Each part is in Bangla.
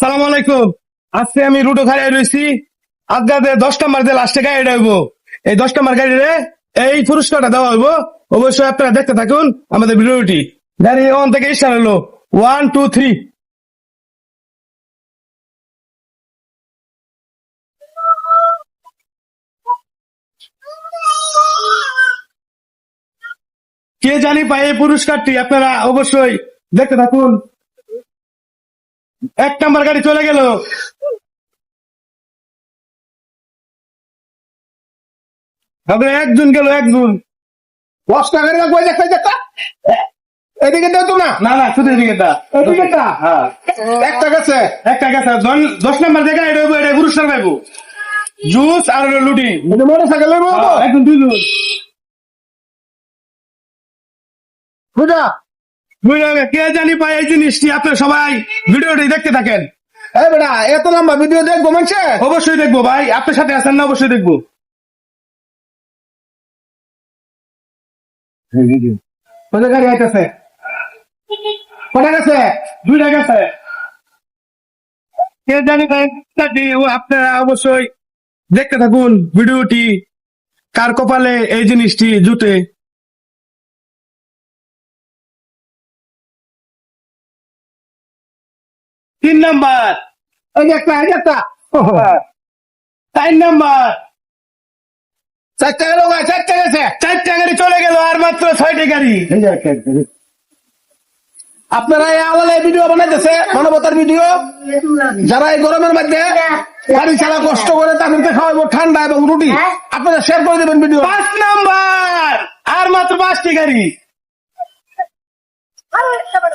সালাম আলাইকুম। আজকে আমি রুটো খাড়াই রয়েছি। আজকে 10 নম্বর দিয়ে লাস্টে গাড়ি হইব। এই 10 নম্বর গাড়িরে এই পুরস্কারটা দেওয়া হইব। অবশ্যই আপনারা দেখতে থাকুন আমাদের ভিডিওটি। গাড়ি ওখান থেকে স্টার্ট হলো 1 2 3। কে জানি পাই এই পুরস্কারটি, আপনারা অবশ্যই দেখতে থাকুন। 1 নম্বর গাড়ি চলে গেল। হবে একজন গেল, একজন। 10 টাকা করে কই দেখা দেখা এদিকে দাও তো না না না, শুধু এদিকে দা। এদিকে দা হ্যাঁ, একটা গেছে একটা গেছে। 10 নম্বর জায়গায় এটা হইব, এটা পুরস্কার পাইবো জুস আর হলো লুটি। এটা মোটরসাইকেল লইবো একদম দুইজন। বুঝা কে জানি পাই এই জিনিসটি, আপনারা সবাই ভিডিওটি দেখতে থাকেন। এই বেটা এত লম্বা ভিডিও দেখবো মানুষে অবশ্যই দেখবো ভাই, আপনার সাথে আছেন না, অবশ্যই দেখবো। কোথায় গাড়ি আইতেছে কোথায় গেছে দুইটা গেছে। কে জানি ভাই, আপনারা অবশ্যই দেখতে থাকুন ভিডিওটি। কার কপালে এই জিনিসটি জুটে। 3 নম্বর, এই যে একটা 4 নম্বর, 4 টাকা লোক 4 টাকা গেছে 4টা গাড়ি চলে গেল, আর মাত্র 6টি গাড়ি। এই যে আপনারা এই আওয়ালে ভিডিও বানাইতেছে মানবতার ভিডিও, যারা এই গরমের মধ্যে গাড়ি চালা কষ্ট করে তাদেরকে খাওয়াবো ঠান্ডা এবং রুটি, আপনারা শেয়ার করে দেবেন ভিডিও। 5 নম্বর, আর মাত্র 5টি গাড়ি।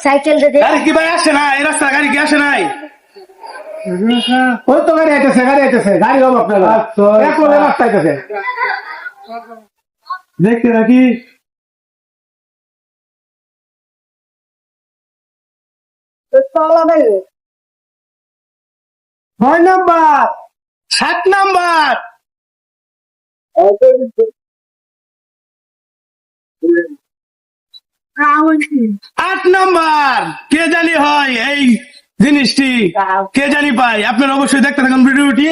সাইকেল দে গাড়ি কি ভাই আসে না? এই রাস্তা গাড়ি কি আসে নাই? ওই তো গাড়ি আইতেছে গাড়ি হবে আপনারা এক লোকের রাস্তা আইতেছে দেখতে রাখি। তলা 6 নম্বর, 7 নম্বর, 8 নম্বর। কে জানি হয় এই জিনিসটি, কে জানি পাই। আপনারা অবশ্যই দেখতে থাকুন ভিডিওটি।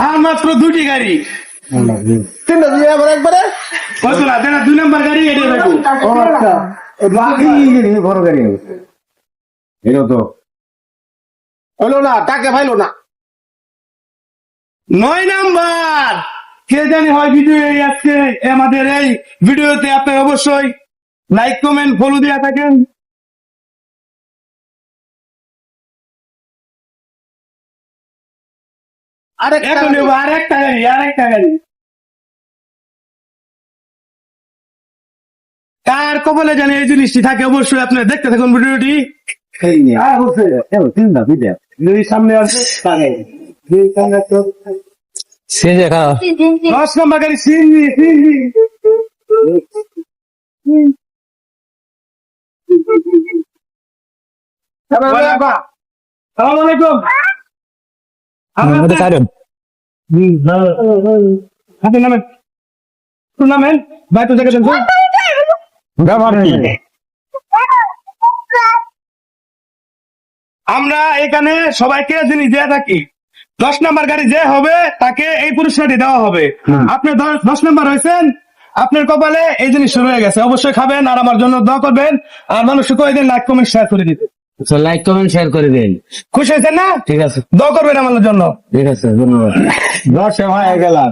আর মাত্র 2টি গাড়ি। 3টা দিয়ে আবার একবারে কত না যেটা 2 নম্বর গাড়ি, এটাই পাইবো। ও আচ্ছা বাকি বড় গাড়ি এটা তো হলো না, টাকে ভাইলো না। 9 নম্বর, কে জানি হয় ভিডিও আজকে আমাদের এই ভিডিওতে। আপনারা অবশ্যই লাইক কমেন্ট ফলো দিয়ে থাকেন। এখন নেবো আর একটা গাড়ি, আর একটা গাড়ি। কার কপালে জানি এই জিনিসটি থাকে, অবশ্যই আপনারা দেখতে থাকুন ভিডিওটি। সামনে আছে 10 নম্বর গাড়ি সিএনজি। সালাম আলাইকুম। নামেন নামেন ভাই, তো দেখেছেন আমরা এখানে সবাইকে জিনিস দিয়ে থাকি। 10 নম্বর গাড়ি যে হবে তাকে এই পুরস্কারটি দেওয়া হবে। আপনি 10 নম্বর হয়েছেন, আপনার কপালে এই জিনিস শুরু হয়ে গেছে। অবশ্যই খাবেন আর আমার জন্য দোয়া করবেন। আর মানুষকে কয়ে দিন লাইক কমেন্ট শেয়ার করে দিতে। লাইক কমেন্ট শেয়ার করে দিন। খুশি হয়েছেন না? ঠিক আছে, দোয়া করবেন আমার জন্য। ঠিক আছে, ধন্যবাদ। দশ হয়ে গেলাম